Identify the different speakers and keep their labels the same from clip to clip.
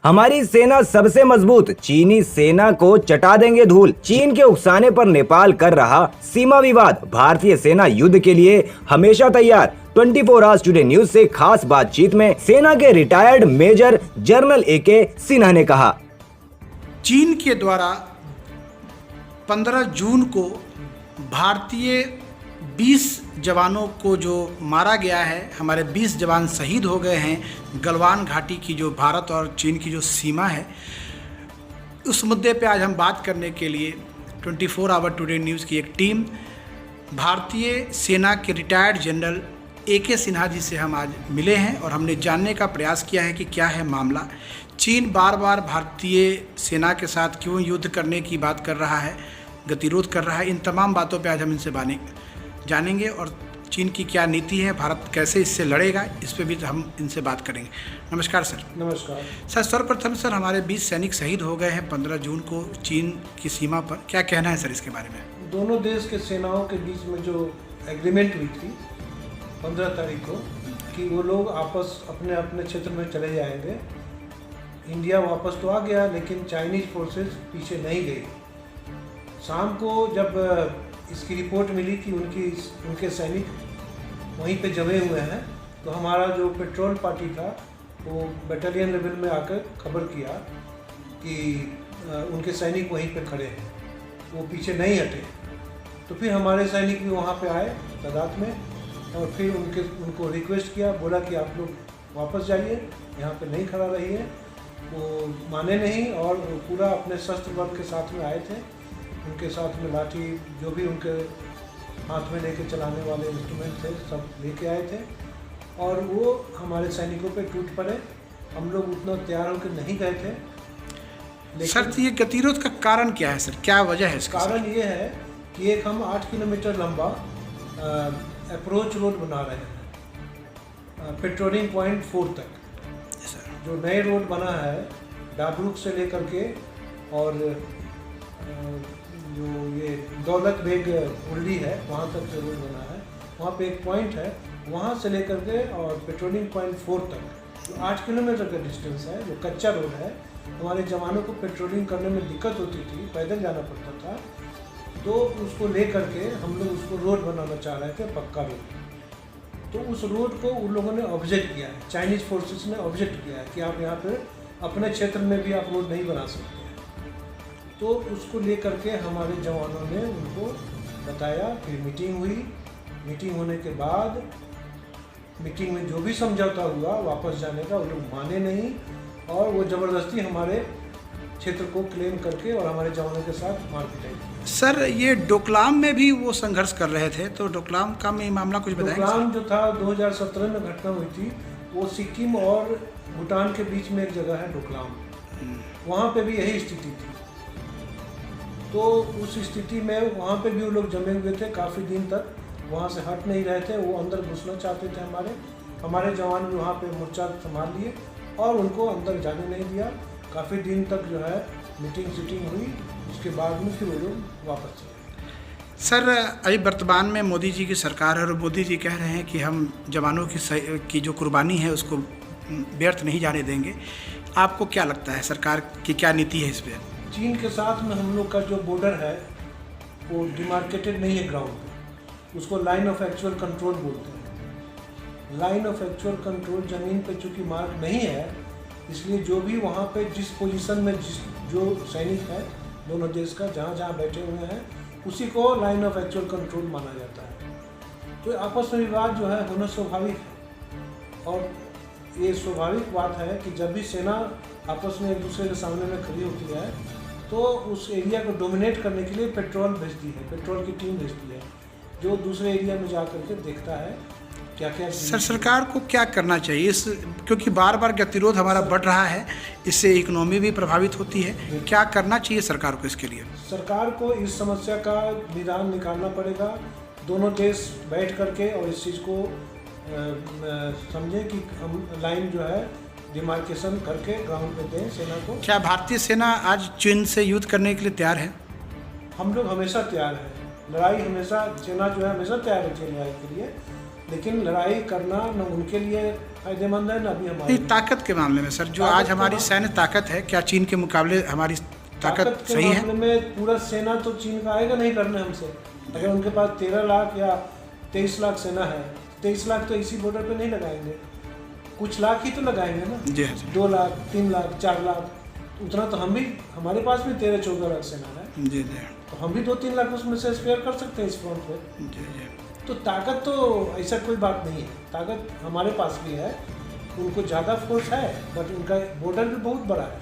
Speaker 1: हमारी सेना सबसे मजबूत, चीनी सेना को चटा देंगे धूल। चीन के उकसाने पर नेपाल कर रहा सीमा विवाद, भारतीय सेना युद्ध के लिए हमेशा तैयार। 24 आवर्स टुडे न्यूज से खास बातचीत में सेना के retired major general AK Sinha ने कहा,
Speaker 2: चीन के द्वारा 15 जून को भारतीय 20 जवानों को जो मारा गया है, हमारे 20 जवान शहीद हो गए हैं गलवान घाटी की जो भारत और चीन की जो सीमा है, उस मुद्दे पे आज हम बात करने के लिए 24 आवर टुडे न्यूज़ की एक टीम भारतीय सेना के retired general AK Sinha ji से हम आज मिले हैं और हमने जानने का प्रयास किया है कि क्या है मामला। चीन बार बार भारतीय सेना के साथ क्यों युद्ध करने की बात कर रहा है, गतिरोध कर रहा है, इन तमाम बातों पे आज हम इनसे जानेंगे और चीन की क्या नीति है, भारत कैसे इससे लड़ेगा, इस पे भी हम इनसे बात करेंगे। नमस्कार सर।
Speaker 3: नमस्कार
Speaker 2: सर, सर्वप्रथम सर, हमारे 20 सैनिक शहीद हो गए हैं 15 जून को चीन की सीमा पर, क्या कहना है सर इसके बारे में?
Speaker 3: दोनों देश के सेनाओं के बीच में जो एग्रीमेंट हुई थी 15 तारीख को कि वो लोग आपस अपने अपने क्षेत्र में चले जाएंगे। इंडिया वापस तो आ गया लेकिन चाइनीज फोर्सेस पीछे नहीं गई। शाम को जब इसकी रिपोर्ट मिली कि उनके सैनिक वहीं पे जमे हुए हैं, तो हमारा जो पेट्रोल पार्टी था वो बटालियन लेवल में आकर खबर किया कि उनके सैनिक वहीं पे खड़े हैं, वो पीछे नहीं हटे। तो फिर हमारे सैनिक भी वहाँ पे आए तादाद में और फिर उनको रिक्वेस्ट किया, बोला कि आप लोग वापस जाइए, यहाँ पे नहीं खड़ा रहिए। वो माने नहीं और पूरा अपने शस्त्र बल के साथ में आए थे। उनके साथ में लाठी जो भी उनके हाथ में लेके चलाने वाले इंस्ट्रूमेंट थे सब लेके आए थे और वो हमारे सैनिकों पे टूट पड़े। हम लोग उतना तैयार होकर नहीं गए थे।
Speaker 2: सर, ये गतिरोध का कारण क्या है सर, क्या वजह है इसका?
Speaker 3: कारण ये है कि एक हम 8 किलोमीटर लंबा अप्रोच रोड बना रहे हैं पेट्रोलिंग पॉइंट 4 तक। जो नए रोड बना है डाबरूक से लेकर के और जो ये दौलत बेग उल्ली है वहाँ तक जो रोड बना है, वहाँ पे एक पॉइंट है, वहाँ से लेकर के और पेट्रोलिंग पॉइंट 4 तक जो 8 किलोमीटर का डिस्टेंस है, जो कच्चा रोड है। हमारे जवानों को पेट्रोलिंग करने में दिक्कत होती थी, पैदल जाना पड़ता था, तो उसको ले करके हम लोग उसको रोड बनाना चाह रहे थे, पक्का रोड। तो उस रोड को उन लोगों ने ऑब्जेक्ट किया है, चाइनीज़ फोर्सेस ने ऑब्जेक्ट किया है कि आप यहाँ पर अपने क्षेत्र में भी आप रोड नहीं बना सकते। तो उसको लेकर के हमारे जवानों ने उनको बताया, फिर मीटिंग हुई। मीटिंग होने के बाद मीटिंग में जो भी समझौता हुआ वापस जाने का, वो लोग माने नहीं और वो ज़बरदस्ती हमारे क्षेत्र को क्लेम करके और हमारे जवानों के साथ मार पिटाई।
Speaker 2: सर, ये डोकलाम में भी वो संघर्ष कर रहे थे, तो डोकलाम का में मामला कुछ बताएंगे?
Speaker 3: डोकलाम जो था 2017 में घटना हुई थी, वो सिक्किम और भूटान के बीच में एक जगह है डोकलाम, वहाँ पे भी यही स्थिति थी। तो उस स्थिति में वहाँ पे भी वो लोग जमे हुए थे काफ़ी दिन तक, वहाँ से हट नहीं रहे थे, वो अंदर घुसना चाहते थे। हमारे जवान भी वहाँ पे मोर्चा संभाल लिए और उनको अंदर जाने नहीं दिया। काफ़ी दिन तक जो है मीटिंग हुई, उसके बाद में फिर वो लोग वापस चले।
Speaker 2: सर, अभी वर्तमान में मोदी जी की सरकार है और मोदी जी कह रहे हैं कि हम जवानों की जो कुर्बानी है उसको व्यर्थ नहीं जाने देंगे। आपको क्या लगता है सरकार की क्या नीति है इस पर?
Speaker 3: चीन के साथ में हम लोग का जो बॉर्डर है वो डिमार्केटेड नहीं है ग्राउंड पे, उसको लाइन ऑफ एक्चुअल कंट्रोल बोलते हैं। लाइन ऑफ एक्चुअल कंट्रोल ज़मीन पे चूँकि मार्क नहीं है, इसलिए जो भी वहाँ पे जिस पोजीशन में जो सैनिक है दोनों देश का जहाँ बैठे हुए हैं, उसी को लाइन ऑफ एक्चुअल कंट्रोल माना जाता है। तो आपस में विवाद जो है होना स्वाभाविक है और ये स्वाभाविक बात है कि जब भी सेना आपस में एक दूसरे के सामने में खड़ी होती है तो उस एरिया को डोमिनेट करने के लिए पेट्रोल भेजती है, पेट्रोल की टीम भेजती है जो दूसरे एरिया में जा करके देखता है क्या क्या।
Speaker 2: सर, सरकार को क्या करना चाहिए इस, क्योंकि बार बार गतिरोध हमारा बढ़ रहा है, इससे इकोनॉमी भी प्रभावित होती है, क्या करना चाहिए सरकार को इसके लिए?
Speaker 3: सरकार को इस समस्या का निदान निकालना पड़ेगा। दोनों देश बैठ करके और इस चीज़ को समझें कि हम लाइन जो है डिमार्केशन करके ग्राउंड पे दें सेना को।
Speaker 2: क्या भारतीय सेना आज चीन से युद्ध करने के लिए तैयार है?
Speaker 3: हम लोग हमेशा तैयार हैं, लड़ाई हमेशा, सेना जो है हमेशा तैयार रहती है लड़ाई के लिए। लेकिन लड़ाई करना न उनके लिए फायदेमंद है न अभी हमारे
Speaker 2: नहीं, ताकत के मामले में सर, जो आज हमारी सैन्य ताकत है, क्या चीन के मुकाबले हमारी ताकत
Speaker 3: के
Speaker 2: सही है?
Speaker 3: मामले में पूरा सेना तो चीन का आएगा नहीं करने हमसे। अगर उनके पास 13 लाख या 23 लाख सेना है, 23 लाख तो इसी बॉर्डर पे नहीं लगाएंगे, कुछ लाख ही तो लगाएंगे ना।
Speaker 2: जी हाँ
Speaker 3: 2 लाख 3 लाख 4 लाख उतना तो हम भी, हमारे पास भी 13-14 लाख सेना है,
Speaker 2: जी जी
Speaker 3: तो हम भी 2-3 लाख उसमें से स्पेयर कर सकते हैं इस फ्रंट पे।
Speaker 2: जी जी।
Speaker 3: तो ताकत तो ऐसा कोई बात नहीं है, ताकत हमारे पास भी है, उनको ज़्यादा फोर्स है, बट उनका बॉर्डर भी बहुत बड़ा है,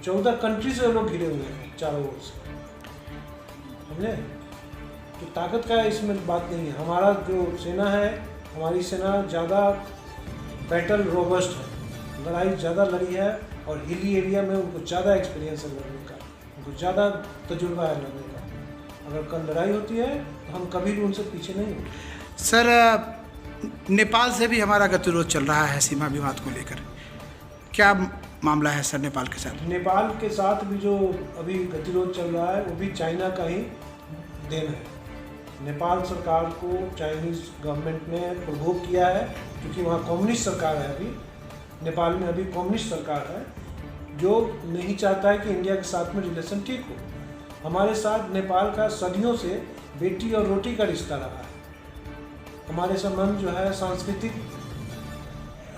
Speaker 3: 14 कंट्री से लोग घिरे हुए हैं चारों ओर से, समझे। तो ताकत का इसमें बात नहीं है। हमारा जो सेना है, हमारी सेना ज़्यादा बैटल रोबस्ट है, लड़ाई ज़्यादा लड़ी है, और हिली एरिया में उनको ज़्यादा एक्सपीरियंस है लड़ने का, उनको ज़्यादा तजुर्बा है लड़ने का। अगर कल लड़ाई होती है तो हम कभी भी उनसे पीछे नहीं होंगे।
Speaker 2: सर, नेपाल से भी हमारा गतिरोध चल रहा है सीमा विवाद को लेकर, क्या मामला है सर नेपाल के साथ?
Speaker 3: नेपाल के साथ भी जो अभी गतिरोध चल रहा है वो भी चाइना का ही देन है। नेपाल सरकार को चाइनीज़ गवर्नमेंट ने प्रवोक किया है, क्योंकि वहाँ कम्युनिस्ट सरकार है अभी, नेपाल में अभी कम्युनिस्ट सरकार है, जो नहीं चाहता है कि इंडिया के साथ में रिलेशन ठीक हो। हमारे साथ नेपाल का सदियों से बेटी और रोटी का रिश्ता रहा है। हमारे संबंध जो है सांस्कृतिक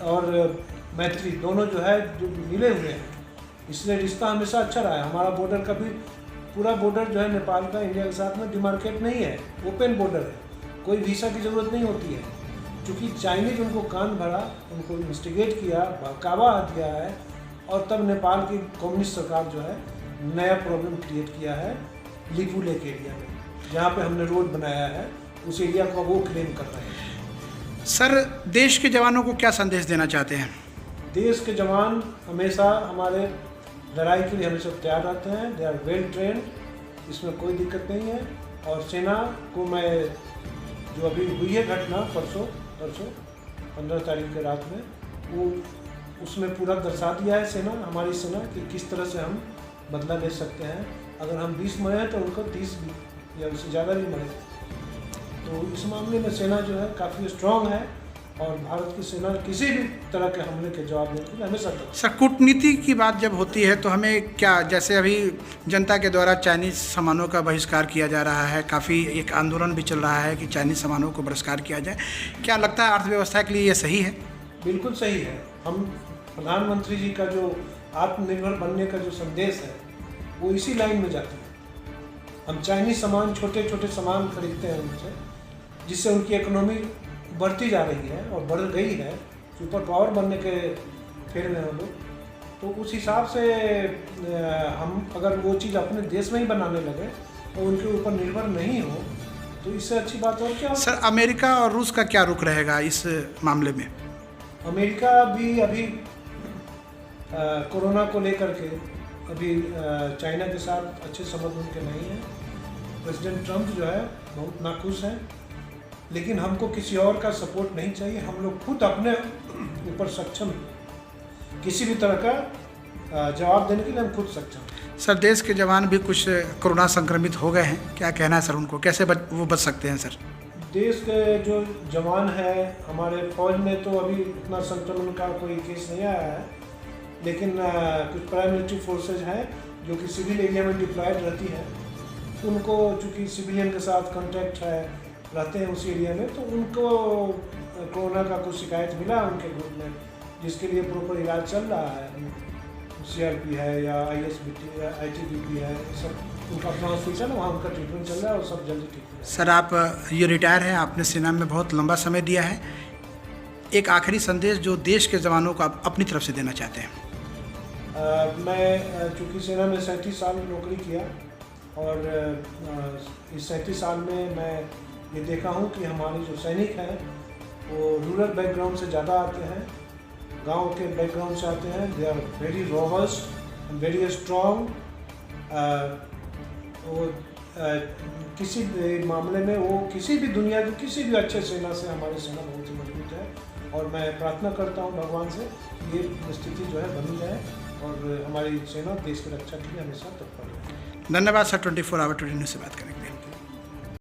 Speaker 3: और मैत्री दोनों जो है जो मिले हुए हैं, इसलिए रिश्ता हमेशा अच्छा रहा है। हमारा बॉर्डर का भी पूरा बॉर्डर जो है नेपाल का इंडिया के साथ में डिमार्केट नहीं है, ओपन बॉर्डर है, कोई वीज़ा की ज़रूरत नहीं होती है। क्योंकि चाइनीज उनको कान भरा, उनको इन्वेस्टिगेट किया, बहकावा दिया है, और तब नेपाल की कम्युनिस्ट सरकार जो है नया प्रॉब्लम क्रिएट किया है लिपू लेक एरिया में, जहाँ पे हमने रोड बनाया है, उस एरिया को वो क्लेम कर रहे हैं।
Speaker 2: सर, देश के जवानों को क्या संदेश देना चाहते हैं?
Speaker 3: देश के जवान हमेशा हमारे लड़ाई के लिए हमेशा तैयार रहते हैं, दे आर वेल ट्रेंड, इसमें कोई दिक्कत नहीं है। और सेना को मैं, जो अभी हुई है घटना परसों 15 तारीख के रात में, वो उसमें पूरा दर्शा दिया है सेना, हमारी सेना, कि किस तरह से हम बदला ले सकते हैं। अगर हम 20 मरे हैं तो उनको 30 भी या उससे ज़्यादा भी मरे। तो इस मामले में सेना जो है काफ़ी स्ट्रांग है, और भारत की सेना किसी भी तरह के हमले के जवाब देने के लिए हमेशा तैयार है।
Speaker 2: सर, कूटनीति की बात जब होती है तो हमें क्या, जैसे अभी जनता के द्वारा चाइनीज़ सामानों का बहिष्कार किया जा रहा है, काफ़ी एक आंदोलन भी चल रहा है कि चाइनीज़ सामानों को बहिष्कार किया जाए, क्या लगता है अर्थव्यवस्था के लिए ये सही है?
Speaker 3: बिल्कुल सही है। हम प्रधानमंत्री जी का जो आत्मनिर्भर बनने का जो संदेश है वो इसी लाइन में जाता है। हम चाइनीज सामान, छोटे छोटे सामान खरीदते हैं उनसे, जिससे उनकी इकोनॉमी बढ़ती जा रही है और बढ़ गई है, सुपर पावर बनने के फेर में हम लोग। तो उस हिसाब से हम अगर वो चीज़ अपने देश में ही बनाने लगे और उनके ऊपर निर्भर नहीं हो, तो इससे अच्छी बात और क्या हो?
Speaker 2: सर, अमेरिका और रूस का क्या रुख रहेगा इस मामले में?
Speaker 3: अमेरिका भी अभी कोरोना को लेकर के अभी चाइना के साथ अच्छे संबंध उनके नहीं हैं। प्रेसिडेंट ट्रंप जो है बहुत नाखुश हैं, लेकिन हमको किसी और का सपोर्ट नहीं चाहिए। हम लोग खुद अपने ऊपर सक्षम, किसी भी तरह का जवाब देने के लिए हम खुद सक्षम।
Speaker 2: सर, देश के जवान भी कुछ कोरोना संक्रमित हो गए हैं, क्या कहना है सर उनको, कैसे वो बच सकते हैं सर?
Speaker 3: देश के जो जवान हैं, हमारे फौज में तो अभी इतना संक्रमण का कोई केस नहीं आया है, लेकिन कुछ पैरामिलिट्री फोर्सेज हैं जो कि सिविल एरिया में डिप्लॉयड रहती हैं, उनको चूँकि सिविलियन के साथ कॉन्टैक्ट है, रहते हैं उस एरिया में, तो उनको कोरोना का कुछ शिकायत मिला उनके ग्रुप में, जिसके लिए प्रॉपर इलाज चल रहा है। CRP है या ISBT या ITBP है, सब उनका अपना हॉस्पिटल है, वहाँ उनका ट्रीटमेंट चल रहा है और सब जल्दी ठीक हो।
Speaker 2: सर, आप ये रिटायर हैं, आपने सेना में बहुत लंबा समय दिया है, एक आखिरी संदेश जो देश के जवानों को आप अपनी तरफ से देना चाहते हैं?
Speaker 3: मैं चूँकि सेना में 37 साल नौकरी किया, और इस 37 साल में मैं ये देखा हूँ कि हमारे जो सैनिक हैं वो रूरल बैकग्राउंड से ज़्यादा आते हैं, गांव के बैकग्राउंड से आते हैं। They are very robust and very strong. वो किसी भी मामले में वो किसी भी दुनिया की किसी भी अच्छे सेना से हमारी सेना बहुत ही मजबूत है, और मैं प्रार्थना करता हूँ भगवान से ये स्थिति जो है बनी जाए और हमारी सेना देश की रक्षा के लिए हमेशा तत्पर है।
Speaker 2: धन्यवाद सर, 24 आवर 20 न्यूज़ से बात करेंगे।